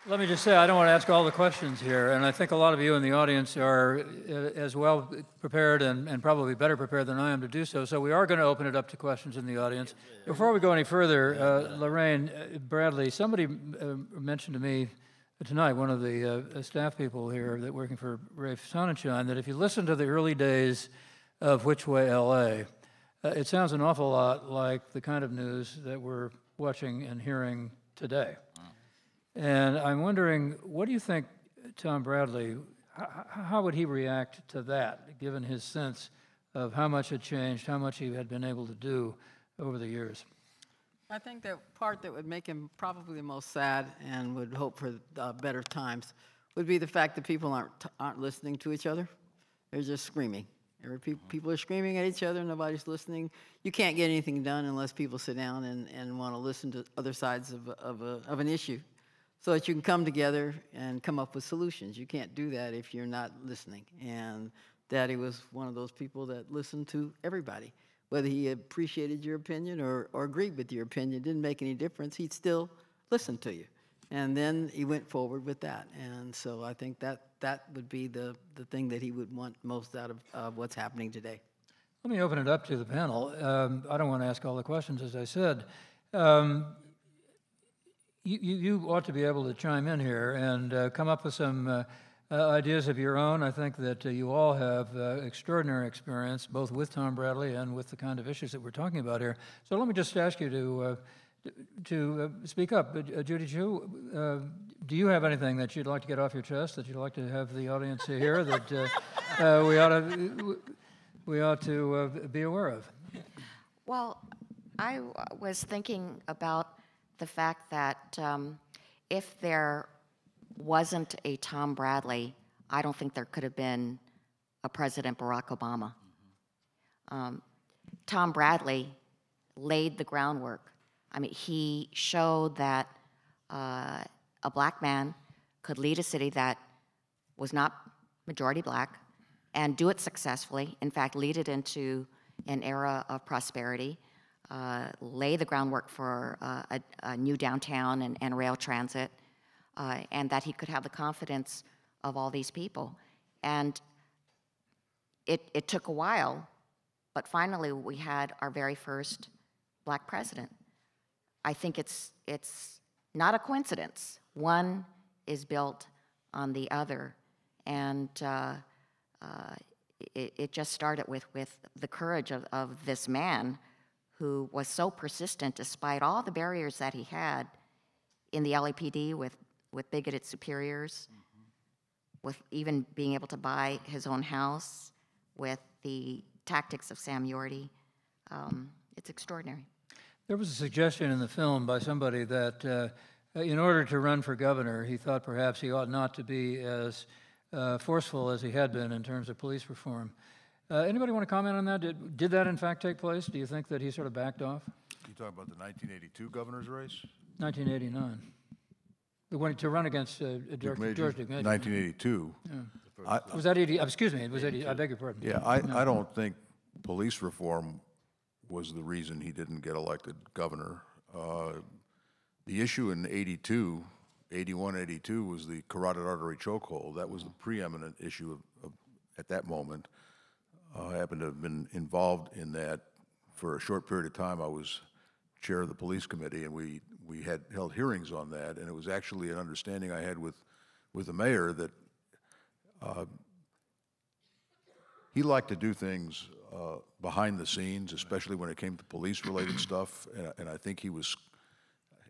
Let me just say, I don't want to ask all the questions here, and I think a lot of you in the audience are as well prepared and probably better prepared than I am to do so. So we are going to open it up to questions in the audience. Before we go any further, Lorraine Bradley, somebody mentioned to me tonight, one of the staff people here that working for Rafe Sonnenschein, that if you listen to the early days of Which Way LA, it sounds an awful lot like the kind of news that we're watching and hearing today. And I'm wondering, what do you think, Tom Bradley, how would he react to that, given his sense of how much had changed, how much he had been able to do over the years? I think the part that would make him probably the most sad and would hope for better times would be the fact that people aren't listening to each other. They're just screaming. People are screaming at each other, nobody's listening. You can't get anything done unless people sit down and want to listen to other sides of an issue, so that you can come together and come up with solutions. You can't do that if you're not listening. And Daddy was one of those people that listened to everybody. Whether he appreciated your opinion or agreed with your opinion, didn't make any difference. He'd still listen to you. And then he went forward with that. And so I think that would be the thing that he would want most out of what's happening today. Let me open it up to the panel. I don't want to ask all the questions, as I said. You ought to be able to chime in here and come up with some ideas of your own. I think that you all have extraordinary experience, both with Tom Bradley and with the kind of issues that we're talking about here. So let me just ask you to speak up. Judy Chu, do you have anything that you'd like to get off your chest, that you'd like to have the audience hear, that we ought to be aware of? Well, I was thinking about the fact that if there wasn't a Tom Bradley, I don't think there could have been a President Barack Obama. Tom Bradley laid the groundwork. I mean, he showed that a black man could lead a city that was not majority black and do it successfully. In fact, lead it into an era of prosperity. Lay the groundwork for a new downtown and rail transit, and that he could have the confidence of all these people. And it took a while, but finally we had our very first black president. I think it's not a coincidence. One is built on the other, and it just started with the courage of this man, who was so persistent despite all the barriers that he had in the LAPD with bigoted superiors, with even being able to buy his own house, with the tactics of Sam Yorty. It's extraordinary. There was a suggestion in the film by somebody that in order to run for governor, he thought perhaps he ought not to be as forceful as he had been in terms of police reform. Anybody want to comment on that? Did that in fact take place? Do you think that he sort of backed off? You talking about the 1982 governor's race? 1989. The one to run against George Duke Major. 1982. Yeah. Was that 80? Excuse me, it was 80. I beg your pardon. Yeah, I don't think police reform was the reason he didn't get elected governor. The issue in 82, 81, 82 was the carotid artery chokehold. That was the preeminent issue at that moment. I happen to have been involved in that for a short period of time. I was chair of the police committee, and we had held hearings on that, and it was actually an understanding I had with the mayor that he liked to do things behind the scenes, especially when it came to police-related stuff, and I think he was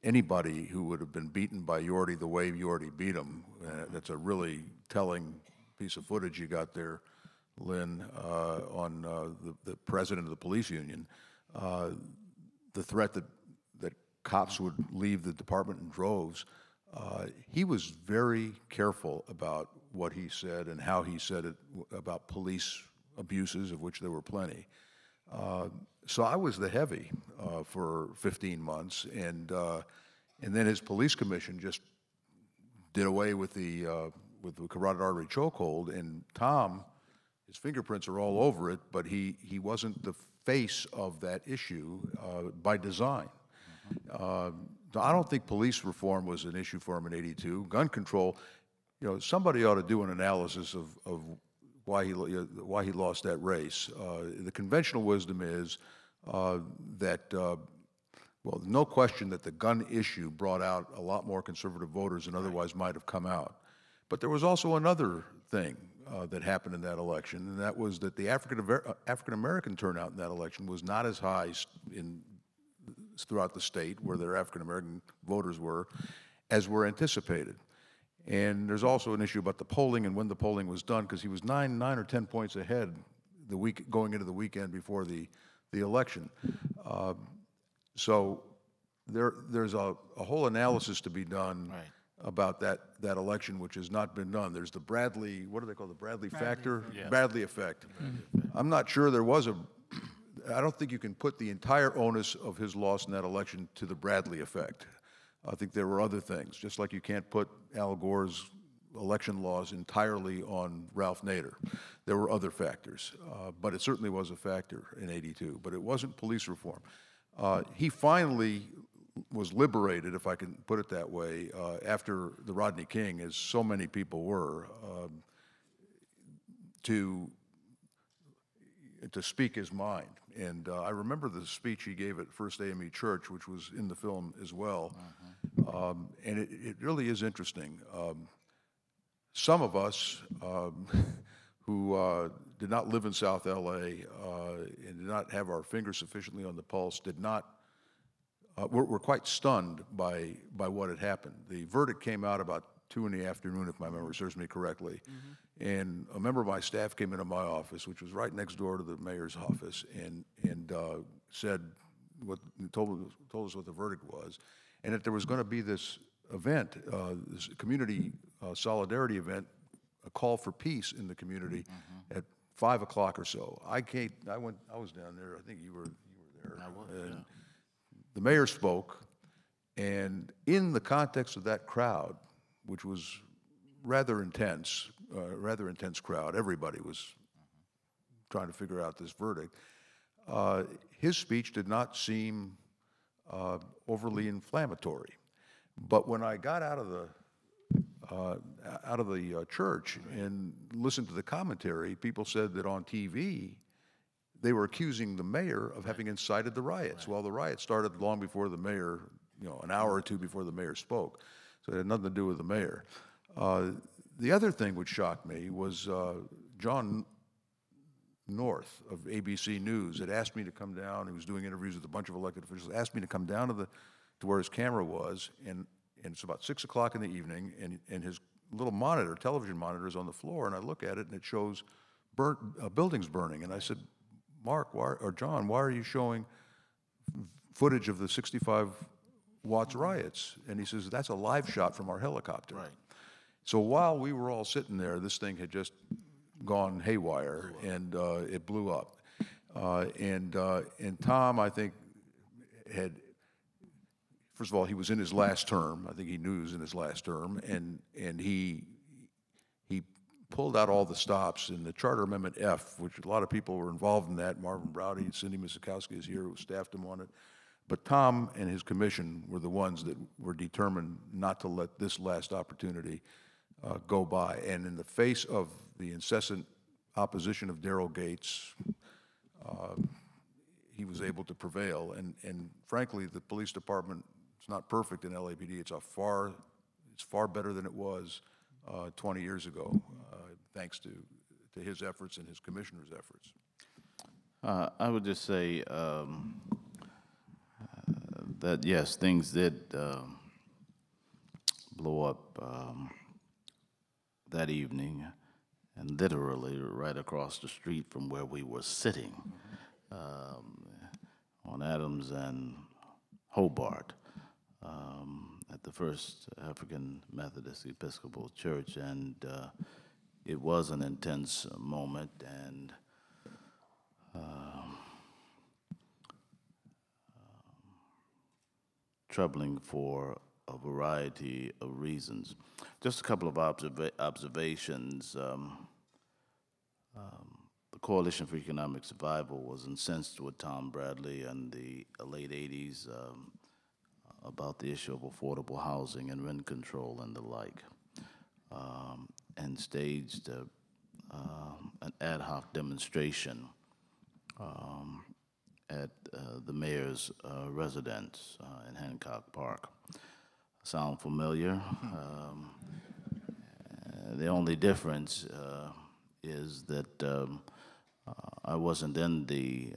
anybody who would have been beaten by Yorty the way Yorty beat him. That's a really telling piece of footage you got there, Lynn, on the president of the police union. The threat that cops would leave the department in droves, he was very careful about what he said and how he said it about police abuses, of which there were plenty. So I was the heavy for 15 months, and then his police commission just did away with the carotid artery chokehold, and Tom, his fingerprints are all over it, but he wasn't the face of that issue by design. I don't think police reform was an issue for him in '82. Gun control, somebody ought to do an analysis of why he lost that race. The conventional wisdom is that, well, no question that the gun issue brought out a lot more conservative voters than otherwise might have come out. But there was also another thing that happened in that election, and that was that the African-American turnout in that election was not as high throughout the state where their African-American voters were, as were anticipated. And there's also an issue about the polling and when the polling was done, because he was 9 or 10 points ahead going into the weekend before the election. So there's a whole analysis to be done about that election, which has not been done. There's the Bradley, what do they call the Bradley factor? Yeah. Bradley effect. I'm not sure there was I don't think you can put the entire onus of his loss in that election to the Bradley effect. I think there were other things, just like you can't put Al Gore's election loss entirely on Ralph Nader. There were other factors, but it certainly was a factor in '82, but it wasn't police reform. He finally was liberated, if I can put it that way, after the Rodney King, as so many people were, to speak his mind. And I remember the speech he gave at First AME Church, which was in the film as well. And it really is interesting. Some of us who did not live in South LA and did not have our fingers sufficiently on the pulse were quite stunned by what had happened. The verdict came out about 2 in the afternoon, if my memory serves me correctly. And a member of my staff came into my office, which was right next door to the mayor's office, and said told us what the verdict was, and that there was going to be this event, this community solidarity event, a call for peace in the community at 5 o'clock or so. I was down there. I think you were there. I was. And the mayor spoke, and in the context of that crowd, which was rather intense crowd, everybody was trying to figure out this verdict. His speech did not seem overly inflammatory, but when I got out of the church and listened to the commentary, people said that on TV they were accusing the mayor of having incited the riots. Well, the riots started long before the mayor, an hour or two before the mayor spoke, so it had nothing to do with the mayor. The other thing which shocked me was John North of ABC News had asked me to come down. He was doing interviews with a bunch of elected officials. Asked me to come down to where his camera was, and it's about 6 o'clock in the evening, and his little television monitor is on the floor, and I look at it and it shows buildings burning, and I said, Mark, John, why are you showing footage of the 65 Watts riots? And he says, that's a live shot from our helicopter. Right. So while we were all sitting there, this thing had just gone haywire, and it blew up. And Tom, I think, first of all, he was in his last term. I think he knew he was in his last term, and he pulled out all the stops in the Charter Amendment F, which a lot of people were involved in that. Marvin Browdy, Cindy Misikowski is here, who staffed him on it. But Tom and his commission were the ones that were determined not to let this last opportunity go by. And in the face of the incessant opposition of Daryl Gates, he was able to prevail. And frankly, the police department is not perfect in LAPD. It's far better than it was 20 years ago, thanks to his efforts and his commissioner's efforts. I would just say that, yes, things did blow up that evening, and literally right across the street from where we were sitting on Adams and Hobart at the First African Methodist Episcopal Church, and it was an intense moment, and troubling for a variety of reasons. Just a couple of observations. The Coalition for Economic Survival was incensed with Tom Bradley in the late 80s about the issue of affordable housing and rent control and the like, and staged an ad hoc demonstration at the mayor's residence in Hancock Park. Sound familiar? The only difference is that I wasn't in the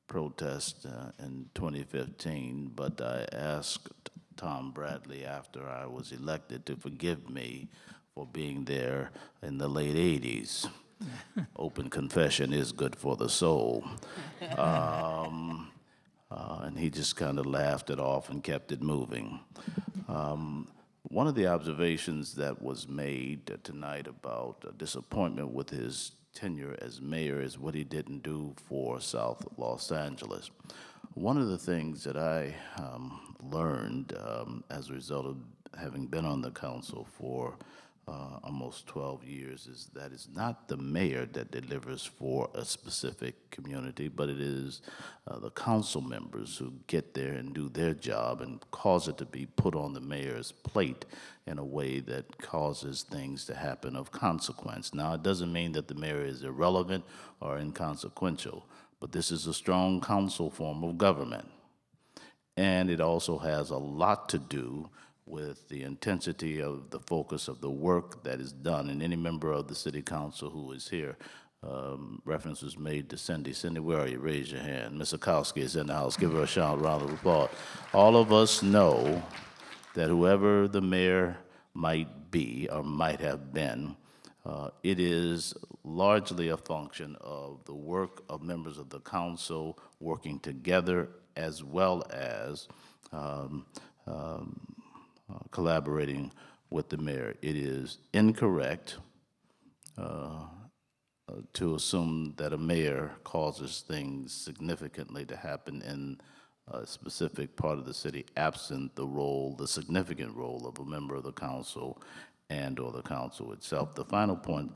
protest in 2015, but I asked Tom Bradley after I was elected to forgive me for being there in the late 80s. Open confession is good for the soul. And he just kind of laughed it off and kept it moving. One of the observations that was made tonight about disappointment with his tenure as mayor is what he didn't do for South Los Angeles. One of the things that I learned as a result of having been on the council for almost 12 years is that it's not the mayor that delivers for a specific community, but it is the council members who get there and do their job and cause it to be put on the mayor's plate in a way that causes things to happen of consequence. Now, it doesn't mean that the mayor is irrelevant or inconsequential, but this is a strong council form of government. And it also has a lot to do with the intensity of the focus of the work that is done. And any member of the city council who is here, reference was made to Cindy. Cindy, where are you? Raise your hand. Ms. Sikowski is in the house. Give her a shout, round of applause. All of us know that whoever the mayor might be or might have been, it is largely a function of the work of members of the council working together as well as collaborating with the mayor. It is incorrect to assume that a mayor causes things significantly to happen in a specific part of the city absent the role, the significant role of a member of the council and or the council itself. The final point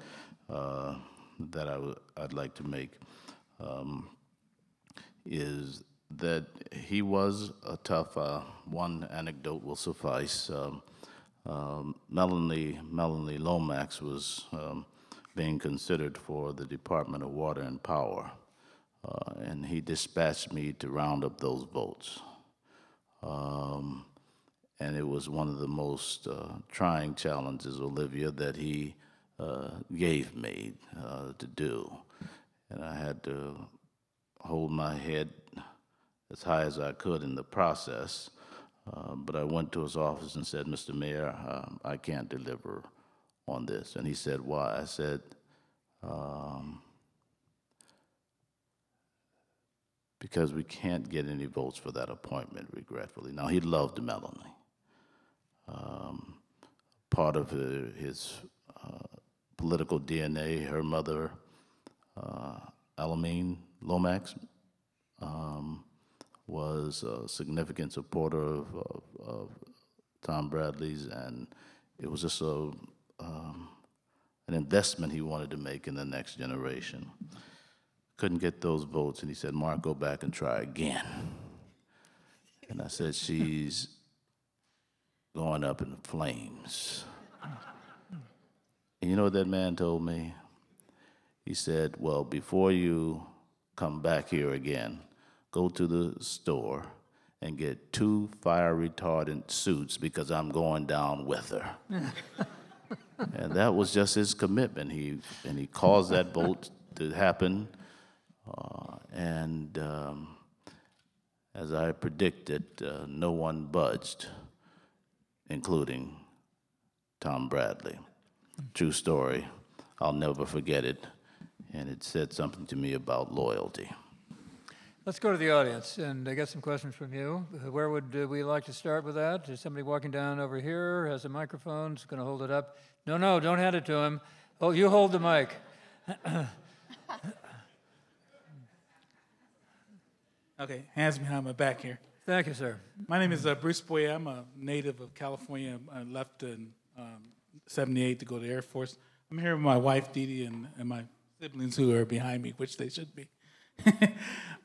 that I'd like to make is that he was a tough, one anecdote will suffice. Melanie Lomax was being considered for the Department of Water and Power, and he dispatched me to round up those votes. And it was one of the most trying challenges, Olivia, that he gave me to do. And I had to hold my head as high as I could in the process, but I went to his office and said, Mr. Mayor, I can't deliver on this. And he said, why? I said, because we can't get any votes for that appointment, regretfully. Now, he loved Melanie. Part of his political DNA, her mother, Alameen Lomax, was a significant supporter of Tom Bradley's, and it was just an investment he wanted to make in the next generation. Couldn't get those votes, and he said, Mark, go back and try again. And I said, she's going up in flames. And you know what that man told me? He said, well, before you come back here again, go to the store and get 2 fire-retardant suits because I'm going down with her. And that was just his commitment. He caused that vote to happen. As I predicted, no one budged, including Tom Bradley. True story. I'll never forget it. And it said something to me about loyalty. Let's go to the audience and get some questions from you. Where would we like to start with that? Is somebody walking down over here, has a microphone, is going to hold it up? No, don't hand it to him. Oh, you hold the mic. Okay, hands behind my back here. Thank you, sir. My name is Bruce Boyer. I'm a native of California. I left in '78 to go to the Air Force. I'm here with my wife, Dee Dee, and my siblings who are behind me, which they should be.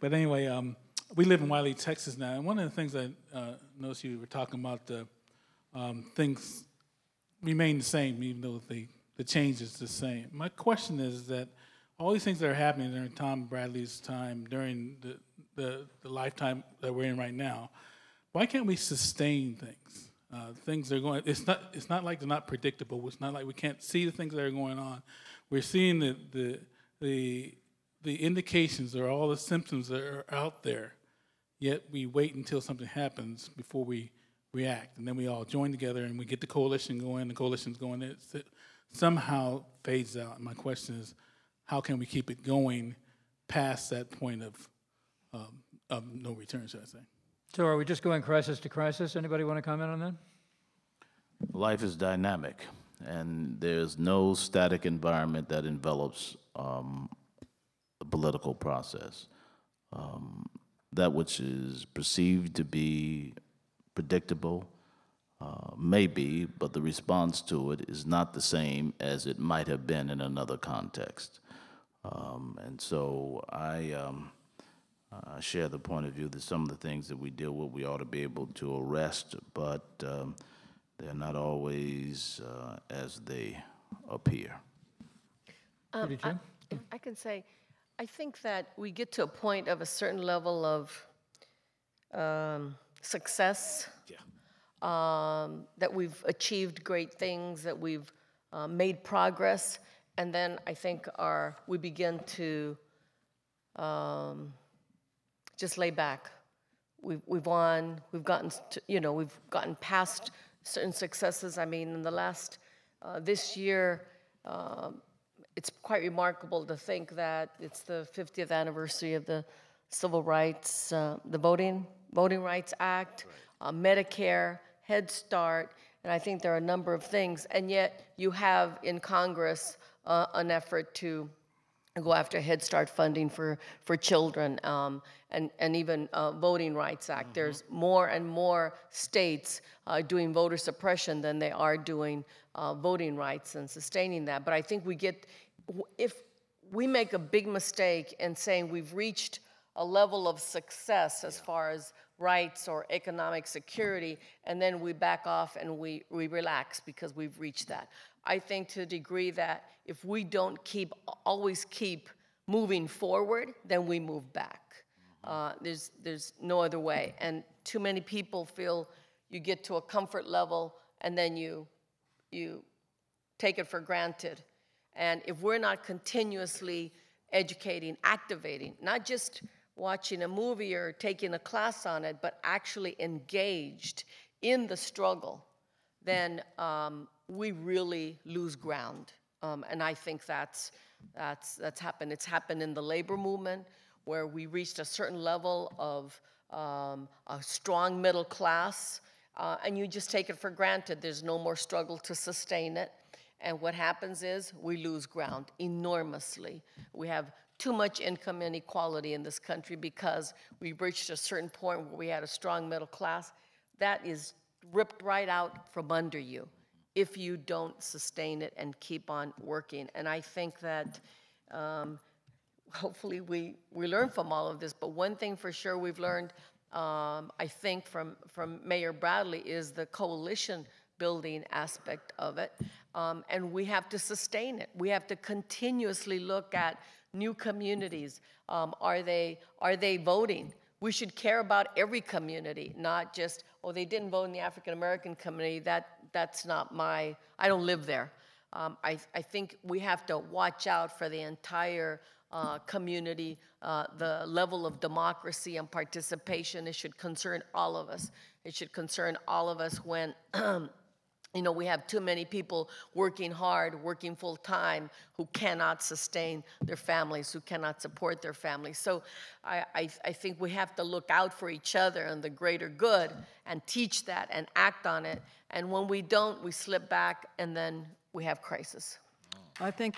But anyway, we live in Wiley, Texas now, and one of the things I noticed you were talking about, the things remain the same, even though the change is the same. My question is that all these things that are happening during Tom Bradley's time, during the lifetime that we're in right now, why can't we sustain things? Things are going. It's not like they're not predictable. It's not like we can't see the things that are going on. We're seeing the indications or all the symptoms that are out there. Yet we wait until something happens before we react, and then we all join together and we get the coalition going. The coalition's going. It somehow fades out. And my question is, how can we keep it going past that point of no return, should I say? So are we just going crisis to crisis? Anybody want to comment on that? Life is dynamic, and there's no static environment that envelops the political process. That which is perceived to be predictable may be, but the response to it is not the same as it might have been in another context. And so I share the point of view that some of the things that we deal with, we ought to be able to arrest, but they're not always as they appear. Judy Chu? If I can say, I think that we get to a point of a certain level of success, that we've achieved great things, that we've made progress, and then I think we begin to just lay back. We've won. We've gotten we've gotten past certain successes. I mean, in the last this year, it's quite remarkable to think that it's the 50th anniversary of the Civil Rights, the Voting Rights Act, Medicare, Head Start, and I think there are a number of things. And yet, you have in Congress an effort to go after Head Start funding for children, and even Voting Rights Act. There's more and more states doing voter suppression than they are doing voting rights and sustaining that. But I think if we make a big mistake in saying we've reached a level of success as far as rights or economic security, and then we back off and we relax because we've reached that. I think to the degree that if we don't always keep moving forward, then we move back. There's no other way. And too many people feel you get to a comfort level and then you take it for granted. And if we're not continuously educating, activating, not just watching a movie or taking a class on it, but actually engaged in the struggle, then we really lose ground. And I think that's happened. It's happened in the labor movement, where we reached a certain level of a strong middle class, and you just take it for granted. There's no more struggle to sustain it. And what happens is we lose ground enormously. We have too much income inequality in this country because we've reached a certain point where we had a strong middle class. That is ripped right out from under you if you don't sustain it and keep on working. And I think that hopefully we learn from all of this. But one thing for sure we've learned, I think, from Mayor Bradley is the coalition building aspect of it. And we have to sustain it. We have to continuously look at new communities. Are they voting? We should care about every community, not just, oh, they didn't vote in the African American community. That's not I don't live there. I think we have to watch out for the entire community, the level of democracy and participation. It should concern all of us. It should concern all of us when we have too many people working hard, working full time, who cannot sustain their families, who cannot support their families. So I think we have to look out for each other and the greater good and teach that and act on it. And when we don't, we slip back and then we have crisis. I think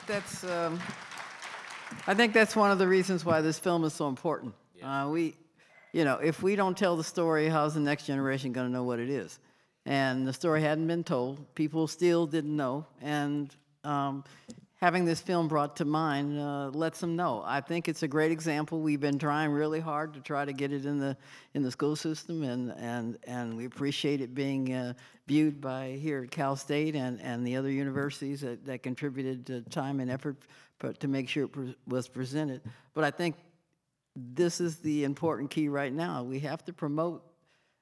that's one of the reasons why this film is so important. Yeah. If we don't tell the story, how's the next generation going to know what it is? And the story hadn't been told. People still didn't know. And having this film brought to mind lets them know. I think it's a great example. We've been trying really hard to try to get it in the school system, and we appreciate it being viewed by here at Cal State and the other universities that contributed time and effort to make sure it was presented. But I think this is the important key right now. We have to promote,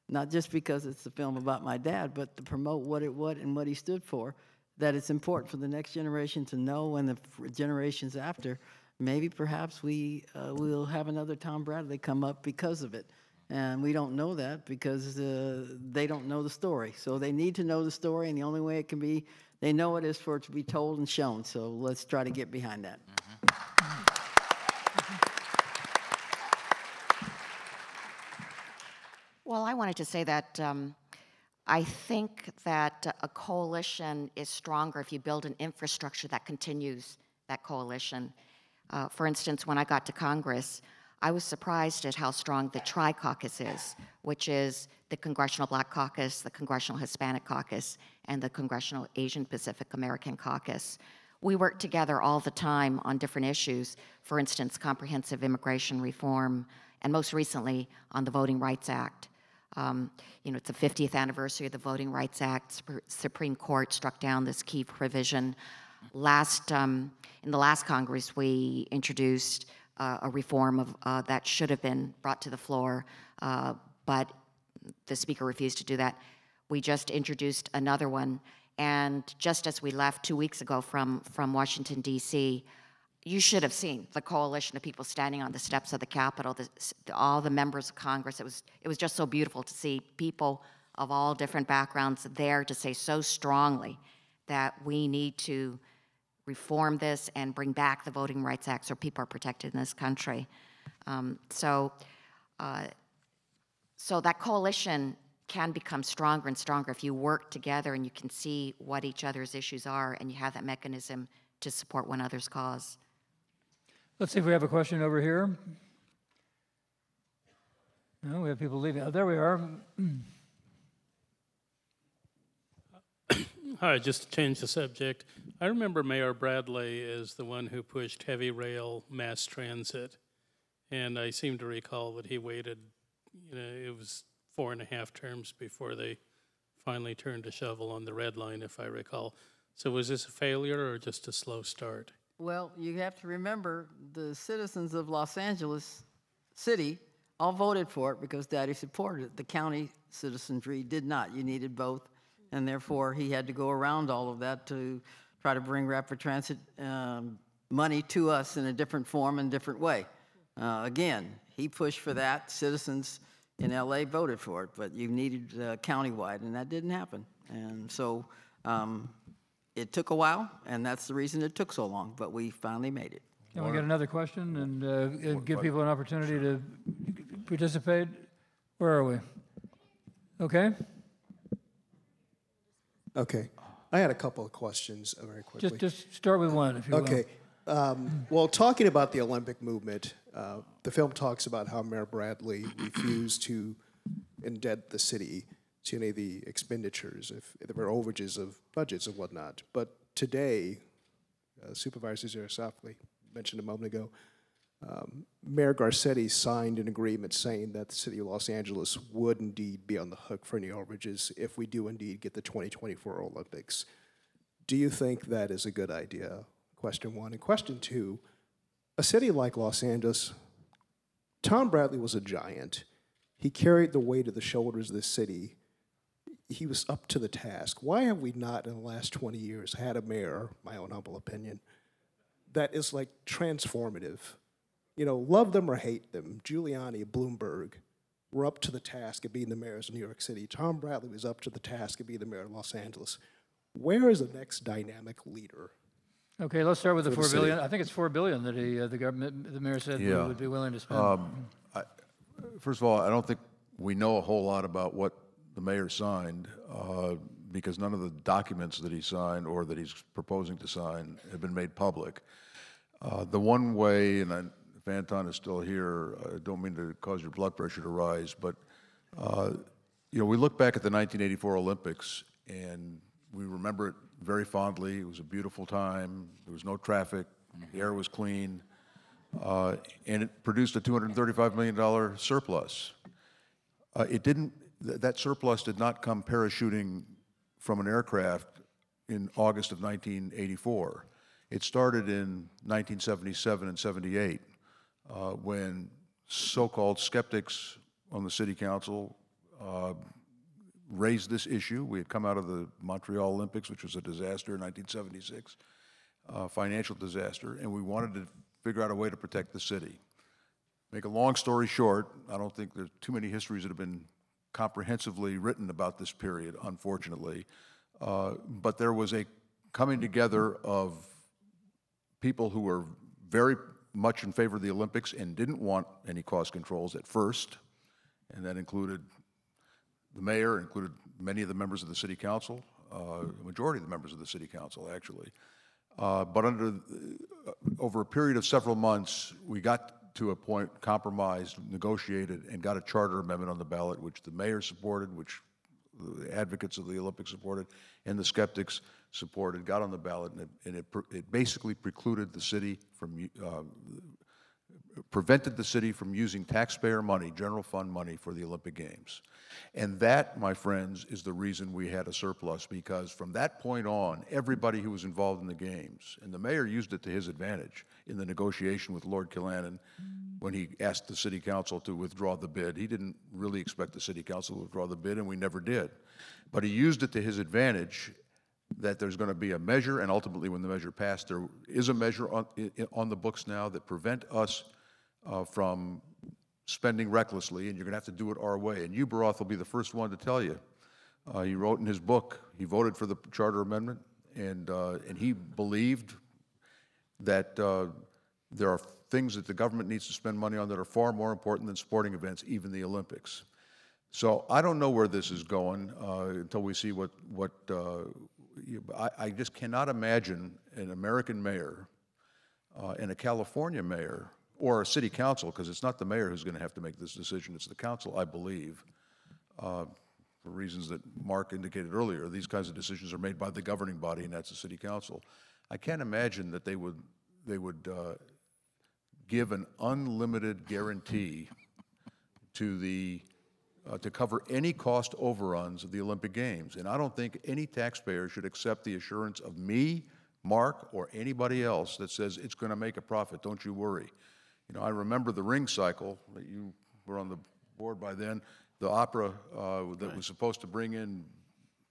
not just because it's a film about my dad, but to promote what and what he stood for, that it's important for the next generation to know, and the generations after. Maybe perhaps we'll have another Tom Bradley come up because of it. And we don't know that because they don't know the story. So they need to know the story, and the only way it can be, they know it, is for it to be told and shown. So let's try to get behind that. Well, I wanted to say that I think that a coalition is stronger if you build an infrastructure that continues that coalition. For instance, when I got to Congress, I was surprised at how strong the Tri-Caucus is, which is the Congressional Black Caucus, the Congressional Hispanic Caucus, and the Congressional Asian Pacific American Caucus. We work together all the time on different issues, for instance, comprehensive immigration reform, and most recently on the Voting Rights Act. It's the 50th anniversary of the Voting Rights Act. Supreme Court struck down this key provision. In the last Congress, we introduced a reform of that should have been brought to the floor, but the Speaker refused to do that. We just introduced another one, and just as we left 2 weeks ago from Washington, D.C., you should have seen the coalition of people standing on the steps of the Capitol, all the members of Congress. It was just so beautiful to see people of all different backgrounds there to say so strongly that we need to reform this and bring back the Voting Rights Act so people are protected in this country. So that coalition can become stronger and stronger if you work together and you can see what each other's issues are and you have that mechanism to support one another's cause. Let's see if we have a question over here. No, we have people leaving. Oh, there we are. Hi, just to change the subject. I remember Mayor Bradley as the one who pushed heavy rail mass transit. And I seem to recall that he waited, it was 4.5 terms before they finally turned a shovel on the red line, if I recall. So was this a failure or just a slow start? Well, you have to remember the citizens of Los Angeles City all voted for it because Daddy supported it. The county citizenry did not. You needed both, and therefore he had to go around all of that to try to bring rapid transit money to us in a different form and different way. Again, he pushed for that. Citizens in LA voted for it, but you needed countywide, and that didn't happen. And so it took a while, and that's the reason it took so long, but we finally made it. Can we get another question and give people an opportunity to participate? Where are we? Okay. Okay. I had a couple of questions very quickly. Just start with one, if you will. Okay. Well, talking about the Olympic movement, the film talks about how Mayor Bradley refused to indent the city to any of the expenditures if there were overages of budgets and whatnot. But today, Supervisor Yaroslavsky mentioned a moment ago, Mayor Garcetti signed an agreement saying that the city of Los Angeles would indeed be on the hook for any overages if we do indeed get the 2024 Olympics. Do you think that is a good idea? Question one. And question two, a city like Los Angeles, Tom Bradley was a giant. He carried the weight of the shoulders of this city. He was up to the task. Why have we not in the last 20 years had a mayor, my own humble opinion, that is like transformative? Love them or hate them, Giuliani, Bloomberg were up to the task of being the mayors of New York City. Tom Bradley was up to the task of being the mayor of Los Angeles. Where is the next dynamic leader? Okay, let's start with the $4 billion. I think it's $4 billion that the mayor said we would be willing to spend. First of all, I don't think we know a whole lot about what the mayor signed because none of the documents that he signed or that he's proposing to sign have been made public. The one way, and if Anton is still here, I don't mean to cause your blood pressure to rise, but we look back at the 1984 Olympics and we remember it very fondly. It was a beautiful time. There was no traffic. The air was clean. And it produced a $235 million surplus. That surplus did not come parachuting from an aircraft in August of 1984. It started in 1977 and 78 when so-called skeptics on the city council raised this issue. We had come out of the Montreal Olympics, which was a disaster in 1976, financial disaster, and we wanted to figure out a way to protect the city. Make a long story short, I don't think there's too many histories that have been comprehensively written about this period, unfortunately, but there was a coming together of people who were very much in favor of the Olympics and didn't want any cost controls at first, and that included the mayor, included many of the members of the city council, the majority of the members of the city council, actually. But over a period of several months, we got to a point, compromised, negotiated, and got a charter amendment on the ballot, which the mayor supported, which the advocates of the Olympics supported, and the skeptics supported, got on the ballot, and it basically precluded the city from, prevented the city from using taxpayer money, general fund money, for the Olympic Games. And that, my friends, is the reason we had a surplus, because from that point on, everybody who was involved in the Games, and the mayor used it to his advantage in the negotiation with Lord Killannon when he asked the city council to withdraw the bid. He didn't really expect the city council to withdraw the bid, and we never did. But he used it to his advantage that there's going to be a measure, and ultimately when the measure passed, there is a measure on the books now that prevent us from spending recklessly, and you're going to have to do it our way. And you, Baroth, will be the first one to tell you. He wrote in his book, he voted for the charter amendment, and he believed that there are things that the government needs to spend money on that are far more important than sporting events, even the Olympics. So I don't know where this is going until we see I just cannot imagine an American mayor and a California mayor or a city council, because it's not the mayor who's going to have to make this decision, it's the council, I believe, for reasons that Mark indicated earlier. These kinds of decisions are made by the governing body, and that's the city council. I can't imagine that they would give an unlimited guarantee to to cover any cost overruns of the Olympic Games. And I don't think any taxpayer should accept the assurance of me, Mark, or anybody else that says it's going to make a profit, don't you worry. You know, I remember the ring cycle, that you were on the board by then, the opera that was supposed to bring in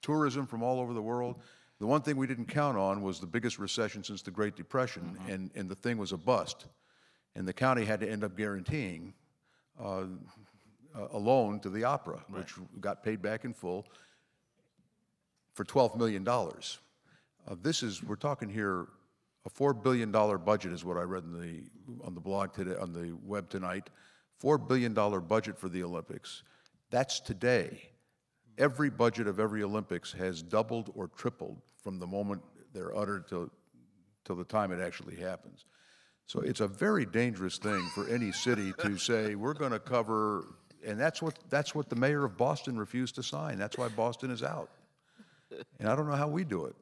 tourism from all over the world. The one thing we didn't count on was the biggest recession since the Great Depression, and the thing was a bust. And the county had to end up guaranteeing a loan to the opera, which got paid back in full for $12 million. We're talking here, a $4 billion budget is what I read on the blog today, on the web tonight. $4 billion budget for the Olympics. That's today. Every budget of every Olympics has doubled or tripled from the moment they're uttered till the time it actually happens. So it's a very dangerous thing for any city to say, we're going to cover, and that's what the mayor of Boston refused to sign. That's why Boston is out. And I don't know how we do it.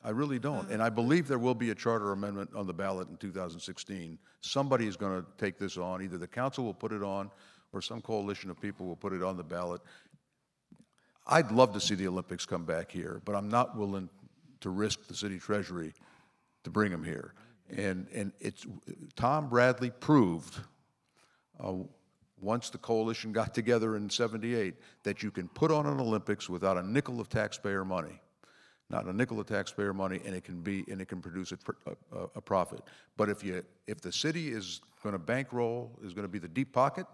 I really don't. And I believe there will be a charter amendment on the ballot in 2016. Somebody is going to take this on. Either the council will put it on or some coalition of people will put it on the ballot. I'd love to see the Olympics come back here, but I'm not willing to risk the city treasury to bring them here. And Tom Bradley proved once the coalition got together in '78 that you can put on an Olympics without a nickel of taxpayer money. Not a nickel of taxpayer money, and it can produce a profit. But if the city is going to bankroll, is going to be the deep pocket,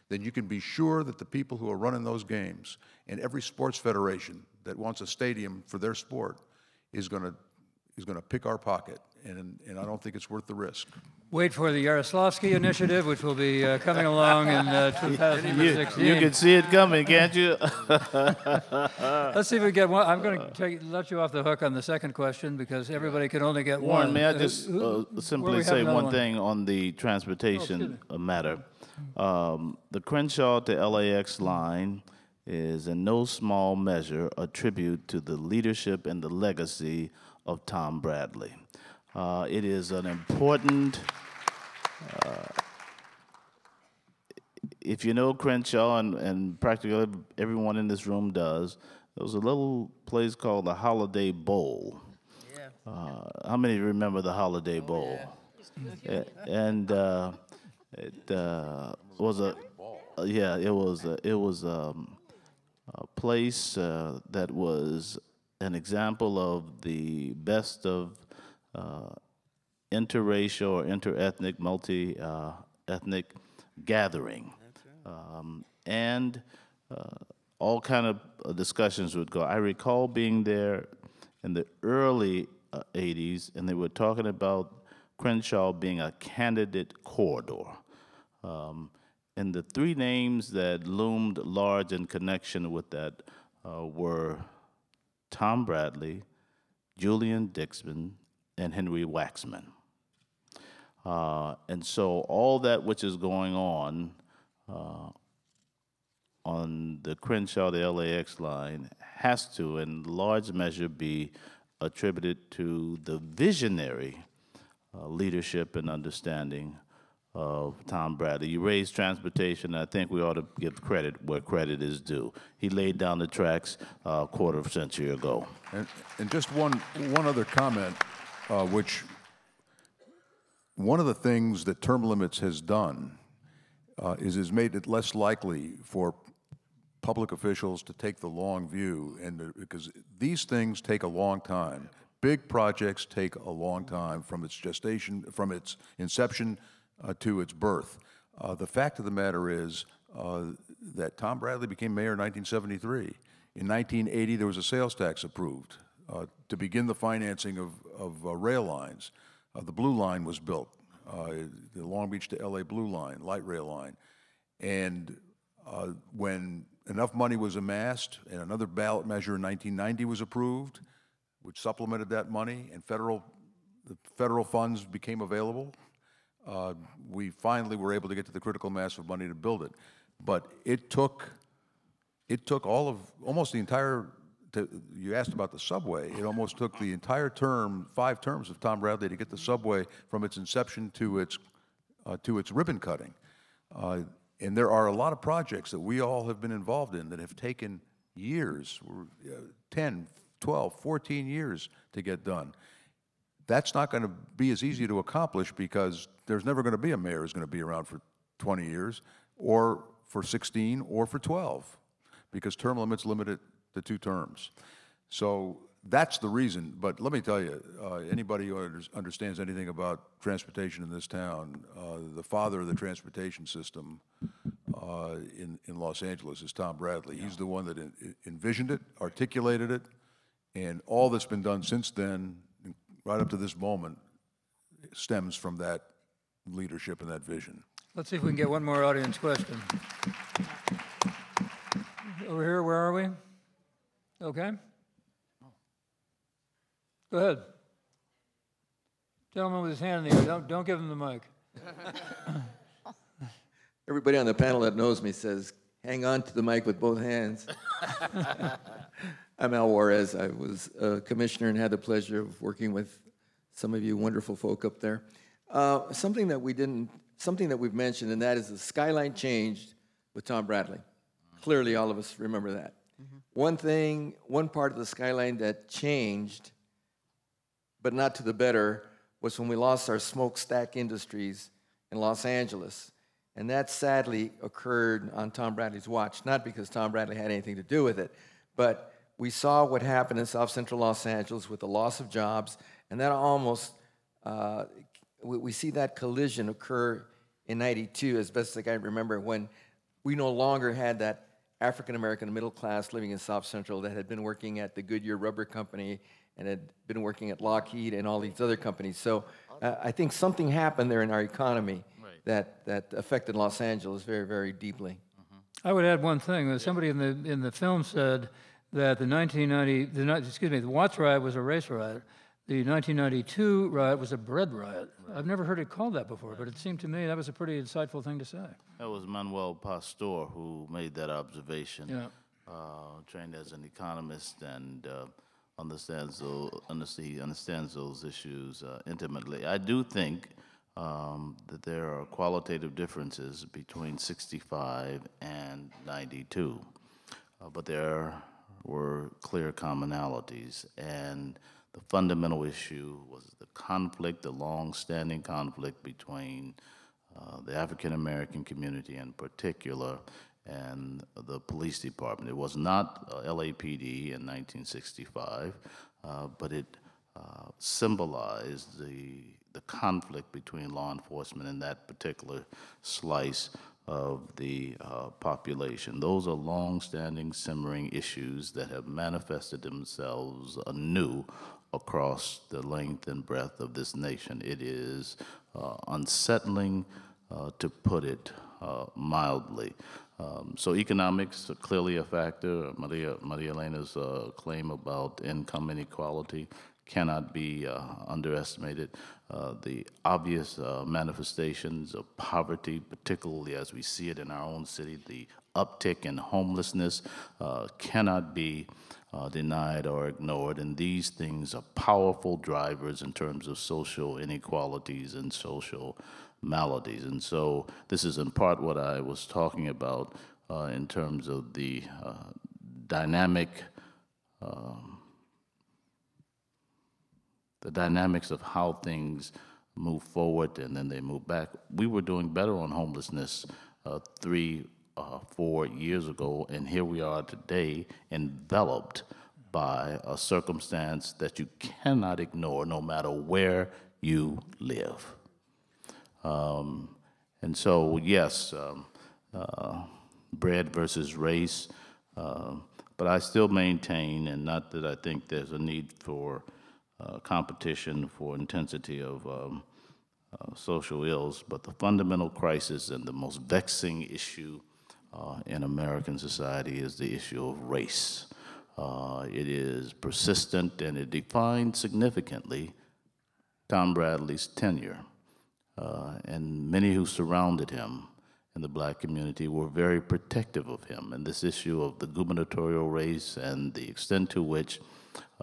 then you can be sure that the people who are running those games and every sports federation that wants a stadium for their sport is going to pick our pocket, and I don't think it's worth the risk. Wait for the Yaroslavsky initiative, which will be coming along in 2016. You can see it coming, can't you? Let's see if we get one. I'm going to let you off the hook on the second question because everybody can only get one. May I just simply say one thing on the transportation matter? The Crenshaw to LAX line is in no small measure a tribute to the leadership and the legacy of Tom Bradley. It is an important, if you know Crenshaw, and practically everyone in this room does, there was a little place called the Holiday Bowl. Yeah. How many remember the Holiday Bowl? Yeah. And it was a place that was an example of the best of interracial or interethnic, multi-ethnic gathering. And all kind of discussions would go. I recall being there in the early 80s, and they were talking about Crenshaw being a candidate corridor. And the three names that loomed large in connection with that were Tom Bradley, Julian Dixon, and Henry Waxman. And so all that which is going on the Crenshaw to LAX line has to, in large measure, be attributed to the visionary leadership and understanding of Tom Bradley. You raised transportation, and I think we ought to give credit where credit is due. He laid down the tracks a quarter of a century ago. And just one other comment, which one of the things that term limits has done is made it less likely for public officials to take the long view, and because these things take a long time. Big projects take a long time from its gestation, from its inception to its birth. The fact of the matter is that Tom Bradley became mayor in 1973. In 1980, there was a sales tax approved to begin the financing of rail lines. The Blue Line was built, the Long Beach to LA Blue Line, light rail line. And when enough money was amassed and another ballot measure in 1990 was approved, which supplemented that money, and the federal funds became available, we finally were able to get to the critical mass of money to build it. But it took almost the entire, you asked about the subway, it almost took the entire term, 5 terms of Tom Bradley to get the subway from its inception to its ribbon cutting. And there are a lot of projects that we all have been involved in that have taken years, 10, 12, 14 years to get done. That's not going to be as easy to accomplish because there's never going to be a mayor who's going to be around for 20 years or for 16 or for 12 because term limits limit it to 2 terms. So that's the reason. But let me tell you, anybody who understands anything about transportation in this town, the father of the transportation system in Los Angeles is Tom Bradley. He's the one that envisioned it, articulated it, and all that's been done since then, right up to this moment, stems from that leadership and that vision. Let's see if we can get one more audience question. Over here, where are we? Okay. Go ahead. Gentleman with his hand in the air, don't give him the mic. Everybody on the panel that knows me says, hang on to the mic with both hands. I'm Al Juarez. I was a commissioner and had the pleasure of working with some of you wonderful folk up there. Something that we've mentioned, and that is the skyline changed with Tom Bradley. Clearly, all of us remember that. One part of the skyline that changed, but not to the better, was when we lost our smokestack industries in Los Angeles. And that sadly occurred on Tom Bradley's watch, not because Tom Bradley had anything to do with it, but we saw what happened in South Central Los Angeles with the loss of jobs, and that almost, we see that collision occur in '92, as best as I can remember, when we no longer had that African-American middle class living in South Central that had been working at the Goodyear Rubber Company and had been working at Lockheed and all these other companies. So I think something happened there in our economy that affected Los Angeles very, very deeply. I would add one thing. Somebody in the film said that the Watts riot was a race riot. The 1992 riot was a bread riot. I've never heard it called that before, but it seemed to me that was a pretty insightful thing to say. That was Manuel Pastor who made that observation. Yeah. trained as an economist and understands those issues intimately. I do think that there are qualitative differences between 65 and 92, but there were clear commonalities, and the fundamental issue was the conflict, the long-standing conflict between the African-American community in particular and the police department. It was not LAPD in 1965, but it symbolized the conflict between law enforcement and that particular slice of the population. Those are long-standing, simmering issues that have manifested themselves anew across the length and breadth of this nation. It is unsettling, to put it mildly. So economics are clearly a factor. Maria Elena's claim about income inequality cannot be underestimated. The obvious manifestations of poverty, particularly as we see it in our own city, the uptick in homelessness cannot be denied or ignored, and these things are powerful drivers in terms of social inequalities and social maladies. And so this is in part what I was talking about in terms of the dynamics of how things move forward and then they move back. We were doing better on homelessness 4 years ago, and here we are today enveloped by a circumstance that you cannot ignore no matter where you live. And so, yes, bread versus race, but I still maintain, and not that I think there's a need for competition for intensity of social ills, but the fundamental crisis and the most vexing issue in American society is the issue of race. It is persistent, and it defined significantly Tom Bradley's tenure. And many who surrounded him in the black community were very protective of him. And this issue of the gubernatorial race and the extent to which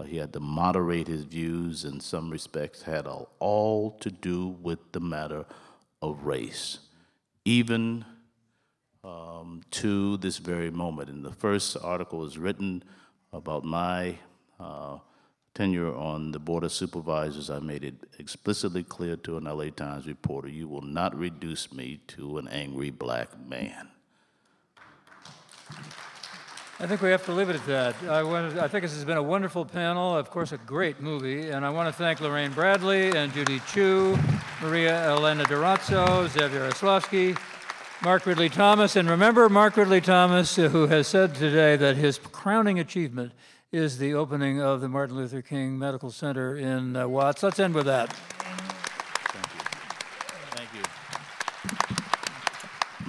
he had to moderate his views in some respects had all to do with the matter of race, even to this very moment. And the first article was written about my tenure on the Board of Supervisors. I made it explicitly clear to an LA Times reporter, you will not reduce me to an angry black man. I think we have to leave it at that. I think this has been a wonderful panel, of course, a great movie, and I want to thank Lorraine Bradley and Judy Chu, María, Elena Durazo, Zev Yaroslavsky, Mark Ridley-Thomas, and remember Mark Ridley-Thomas, who has said today that his crowning achievement is the opening of the Martin Luther King Medical Center in Watts. Let's end with that. Thank you.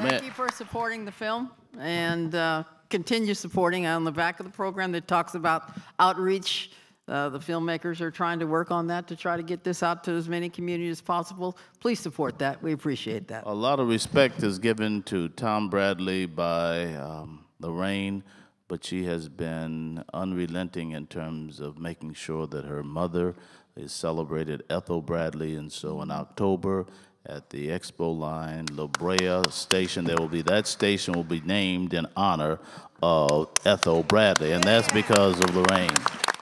Thank you for supporting the film, and continue supporting. On the back of the program that talks about outreach, the filmmakers are trying to work on that to try to get this out to as many communities as possible. Please support that. We appreciate that. A lot of respect is given to Tom Bradley by Lorraine, but she has been unrelenting in terms of making sure that her mother is celebrated, Ethel Bradley, and so in October at the Expo line, La Brea Station, that station will be named in honor of Ethel Bradley, and that's because of Lorraine.